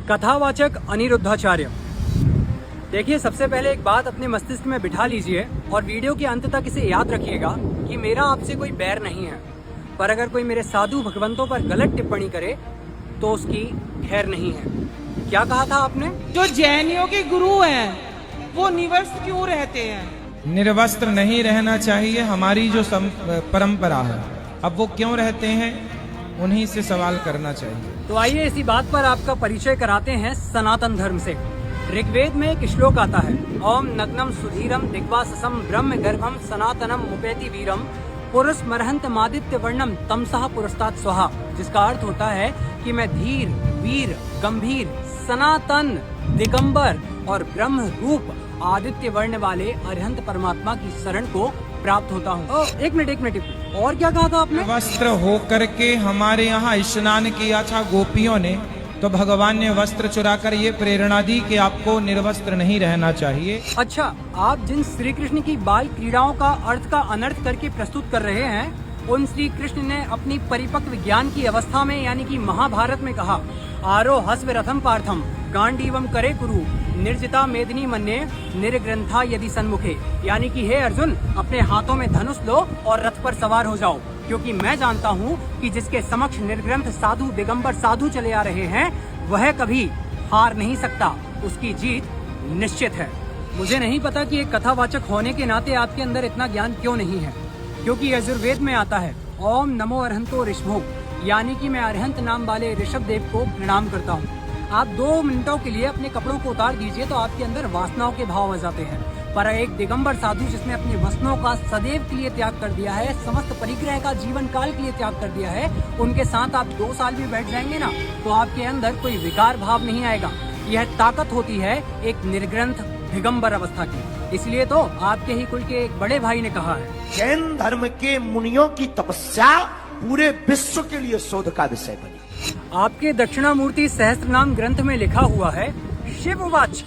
कथावाचक अनिरुद्धाचार्य। देखिए, सबसे पहले एक बात अपने मस्तिष्क में बिठा लीजिए और वीडियो के अंत तक इसे याद रखिएगा कि मेरा आपसे कोई बैर नहीं है, पर अगर कोई मेरे साधु भगवंतों पर गलत टिप्पणी करे तो उसकी खैर नहीं है। क्या कहा था आपने? जो जैनियों के गुरु हैं वो निवस्त्र क्यों रहते हैं? निर्वस्त्र नहीं रहना चाहिए, हमारी जो परंपरा है। अब वो क्यों रहते हैं, उन्हीं से सवाल करना चाहिए। तो आइए इसी बात पर आपका परिचय कराते हैं सनातन धर्म से। ऋग्वेद में एक श्लोक आता है, ओम नग्नम सुधीरम दिग्वाससम ब्रह्म गर्भम सनातनम मुपेति वीरम पुरुष मरहंत मादित्य वर्णम तमसः पुरस्तात् स्वाहा, जिसका अर्थ होता है कि मैं धीर, वीर, गंभीर, सनातन, दिगंबर और ब्रह्म रूप आदित्य वर्ण वाले अरिहंत परमात्मा की शरण को प्राप्त होता हूँ। एक मिनट, और क्या कहा था आपने? वस्त्र होकर के हमारे यहाँ स्नान किया था गोपियों ने, तो भगवान ने वस्त्र चुराकर ये प्रेरणा दी कि आपको निर्वस्त्र नहीं रहना चाहिए। अच्छा, आप जिन श्री कृष्ण की बाल क्रीड़ाओं का अर्थ का अनर्थ करके प्रस्तुत कर रहे हैं, उन श्री कृष्ण ने अपनी परिपक्व ज्ञान की अवस्था में यानी कि महाभारत में कहा, आरोहस्व रथम पार्थम गांडीवम करे कुरु निर्जिता मेदिनी मन्ये निर्ग्रंथा यदि सन्मुखे, यानी कि हे अर्जुन, अपने हाथों में धनुष लो और रथ पर सवार हो जाओ, क्योंकि मैं जानता हूँ कि जिसके समक्ष निर्ग्रंथ साधु दिगंबर साधु चले आ रहे हैं वह कभी हार नहीं सकता, उसकी जीत निश्चित है। मुझे नहीं पता कि एक कथावाचक होने के नाते आपके अंदर इतना ज्ञान क्यों नहीं है, क्योंकि यजुर्वेद में आता है, ओम नमो अरहंतो ऋषभो, यानी कि मैं अरहंत नाम वाले ऋषभ देव को प्रणाम करता हूँ। आप 2 मिनटों के लिए अपने कपड़ों को उतार दीजिए तो आपके अंदर वासनाओं के भाव आ जाते हैं, पर एक दिगंबर साधु जिसने अपनी वसनों का सदैव के लिए त्याग कर दिया है, समस्त परिग्रह का जीवन काल के लिए त्याग कर दिया है, उनके साथ आप 2 साल भी बैठ जाएंगे ना तो आपके अंदर कोई विकार भाव नहीं आएगा। यह ताकत होती है एक निर्ग्रंथ दिगंबर अवस्था की। इसलिए तो आपके ही कुल के एक बड़े भाई ने कहा है, जैन धर्म के मुनियों की तपस्या पूरे विश्व के लिए शोध का विषय बनी। आपके दक्षिणामूर्ति सहस्त्रनाम ग्रंथ में लिखा हुआ है, शिववाच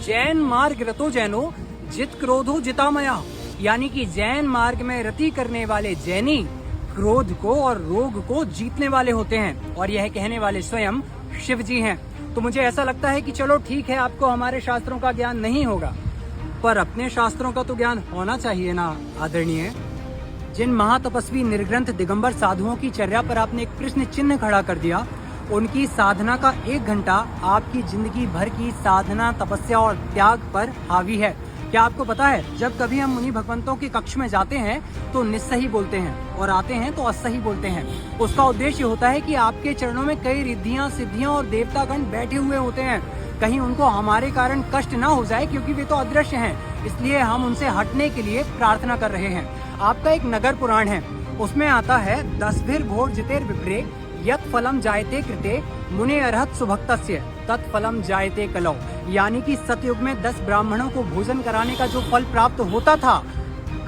जैन मार्ग रतो जैनो जित क्रोधो जितामया, यानी कि जैन मार्ग में रति करने वाले जैनी क्रोध को और रोग को जीतने वाले होते हैं, और यह कहने वाले स्वयं शिव जी हैं। तो मुझे ऐसा लगता है कि चलो ठीक है, आपको हमारे शास्त्रों का ज्ञान नहीं होगा, पर अपने शास्त्रों का तो ज्ञान होना चाहिए ना आदरणीय। जिन महातपस्वी निर्ग्रंथ दिगंबर साधुओं की चर्या पर आपने एक प्रश्न चिन्ह खड़ा कर दिया, उनकी साधना का 1 घंटा आपकी जिंदगी भर की साधना, तपस्या और त्याग पर हावी है। क्या आपको पता है, जब कभी हम मुनि भगवंतों के कक्ष में जाते हैं तो निस्सही बोलते हैं और आते हैं तो असही बोलते हैं। उसका उद्देश्य होता है कि आपके चरणों में कई रिद्धियां, सिद्धियां और देवतागण बैठे हुए होते हैं, कहीं उनको हमारे कारण कष्ट ना हो जाए, क्योंकि वे तो अदृश्य हैं, इसलिए हम उनसे हटने के लिए प्रार्थना कर रहे हैं। आपका एक नगर पुराण है, उसमें आता है, 10 भोर जितेर विप्रे यत फलम जायते कृते मुने अरहत सुभक्तस्य तत्फलम जायते कलौ, यानी कि सतयुग में 10 ब्राह्मणों को भोजन कराने का जो फल प्राप्त होता था,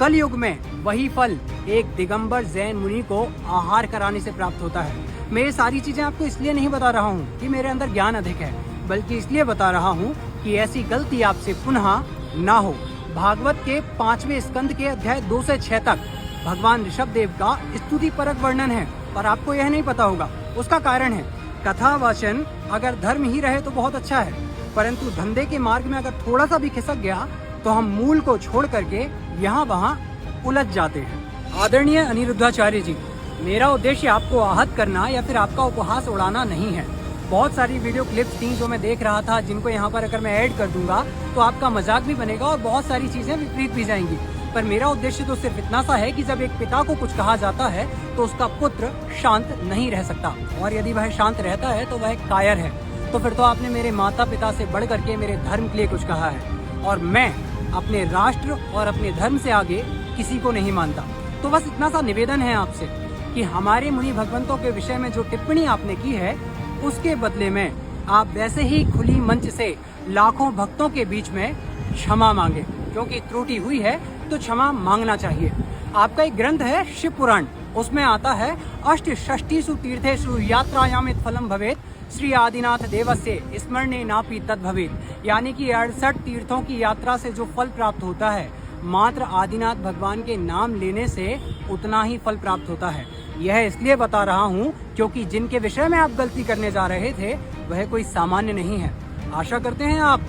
कल युग में वही फल एक दिगंबर जैन मुनि को आहार कराने से प्राप्त होता है। मैं ये सारी चीजें आपको इसलिए नहीं बता रहा हूँ कि मेरे अंदर ज्ञान अधिक है, बल्कि इसलिए बता रहा हूँ कि ऐसी गलती आपसे पुनः ना हो। भागवत के 5वें स्कंद के अध्याय 2 से 6 तक भगवान ऋषभ देव का स्तुति परक वर्णन है, पर आपको यह नहीं पता होगा। उसका कारण है, कथा वाचन अगर धर्म ही रहे तो बहुत अच्छा है, परंतु धंधे के मार्ग में अगर थोड़ा सा भी खिसक गया तो हम मूल को छोड़ करके यहाँ वहाँ उलझ जाते हैं। आदरणीय अनिरुद्धाचार्य जी, मेरा उद्देश्य आपको आहत करना या फिर आपका उपहास उड़ाना नहीं है। बहुत सारी वीडियो क्लिप्स थी जो मैं देख रहा था, जिनको यहाँ पर अगर मैं ऐड कर दूंगा तो आपका मजाक भी बनेगा और बहुत सारी चीजें विपरीत भी जाएंगी, पर मेरा उद्देश्य तो सिर्फ इतना सा है कि जब एक पिता को कुछ कहा जाता है तो उसका पुत्र शांत नहीं रह सकता, और यदि वह शांत रहता है तो वह कायर है। तो फिर तो आपने मेरे माता पिता से बढ़ करके मेरे धर्म के लिए कुछ कहा है, और मैं अपने राष्ट्र और अपने धर्म से आगे किसी को नहीं मानता। तो बस इतना सा निवेदन है आपसे कि हमारे मुनि भगवंतों के विषय में जो टिप्पणी आपने की है, उसके बदले में आप वैसे ही खुली मंच से लाखों भक्तों के बीच में क्षमा मांगे, क्योंकि त्रुटि हुई है तो क्षमा मांगना चाहिए। आपका एक ग्रंथ है शिव पुराण, उसमें आता है, अष्टषष्टिषु तीर्थेषु यात्रायाम फलम भवेत श्री आदिनाथ देवस्य स्मरणे नापि तद भवेत, यानी कि 68 तीर्थों की यात्रा से जो फल प्राप्त होता है, मात्र आदिनाथ भगवान के नाम लेने से उतना ही फल प्राप्त होता है। यह इसलिए बता रहा हूँ क्योंकि जिनके विषय में आप गलती करने जा रहे थे वह कोई सामान्य नहीं है। आशा करते हैं आप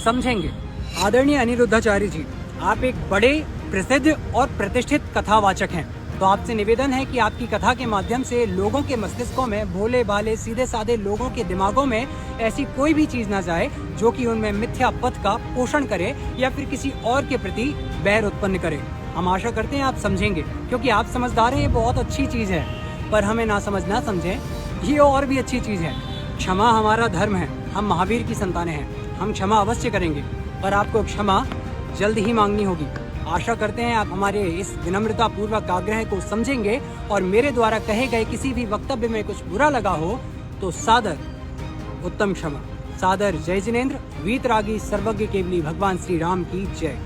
समझेंगे। आदरणीय अनिरुद्धाचार्य जी, आप एक बड़े प्रसिद्ध और प्रतिष्ठित कथावाचक हैं, तो आपसे निवेदन है कि आपकी कथा के माध्यम से लोगों के मस्तिष्कों में, भोले भाले सीधे साधे लोगों के दिमागों में ऐसी कोई भी चीज ना जाए जो कि उनमें मिथ्या पथ का पोषण करे या फिर किसी और के प्रति बैर उत्पन्न करे। हम आशा करते हैं आप समझेंगे, क्योंकि आप समझदार हैं, ये बहुत अच्छी चीज है। पर हमें ना समझना समझें, ये और भी अच्छी चीज है। क्षमा हमारा धर्म है, हम महावीर की संतानें हैं, हम क्षमा अवश्य करेंगे, पर आपको क्षमा जल्द ही मांगनी होगी। आशा करते हैं आप हमारे इस विनम्रता पूर्वक आग्रह को समझेंगे और मेरे द्वारा कहे गए किसी भी वक्तव्य में कुछ बुरा लगा हो तो सादर उत्तम क्षमा। सादर जय जिनेन्द्र। वीतरागी सर्वज्ञ केवली भगवान श्री राम की जय।